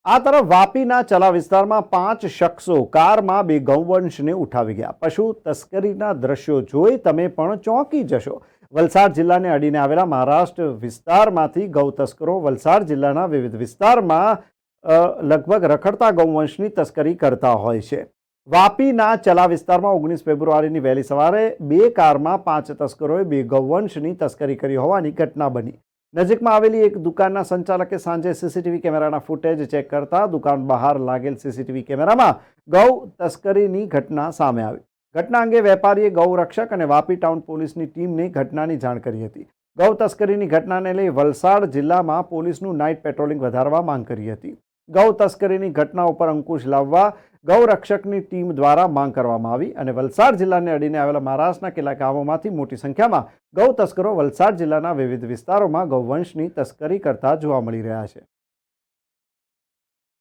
આ તરફ વાપીના ચલા વિસ્તારમાં 5 શખ્સો કારમાં બે ગૌવંશને ઉઠાવી ગયા. પશુ તસ્કરીના દ્રશ્યો જોઈ તમે પણ ચોંકી જશો. વલસાડ જિલ્લાને અડીને આવેલા મહારાષ્ટ્ર વિસ્તારમાંથી ગૌ તસ્કરો વલસાડ જિલ્લાના વિવિધ વિસ્તારમાં લગભગ રખડતા ગૌવંશની તસ્કરી કરતા હોય છે. વાપીના ચલા વિસ્તારમાં 19 ફેબ્રુઆરીની વહેલી સવારે બે કારમાં 5 તસ્કરોએ બે ગૌવંશની તસ્કરી કરી હોવાની ઘટના બની. નજીકમાં આવેલી એક દુકાનના સંચાલકે સાંજે સીસીટીવી કેમેરાના ફૂટેજ ચેક કરતા દુકાન બહાર લાગેલ સીસીટીવી કેમેરામાં ગૌ તસ્કરીની ઘટના સામે આવી. ઘટના અંગે વેપારીએ ગૌરક્ષક અને વાપી ટાઉન પોલીસની ટીમને ઘટનાની જાણ કરી હતી. ગૌ તસ્કરીની ઘટનાને લઈ વલસાડ જિલ્લામાં પોલીસનું નાઇટ પેટ્રોલિંગ વધારવા માંગ કરી હતી. ગૌ તસ્કરીની ઘટના ઉપર અંકુશ લાવવા ગૌરક્ષકની ટીમ દ્વારા માંગ કરવામાં આવી અને વલસાડ જિલ્લાને અડીને આવેલા મહારાષ્ટ્રના કેટલાક ગામોમાંથી મોટી સંખ્યામાં ગૌ તસ્કરો વલસાડ જિલ્લાના વિવિધ વિસ્તારોમાં ગૌવંશની તસ્કરી કરતા જોવા મળી રહ્યા છે.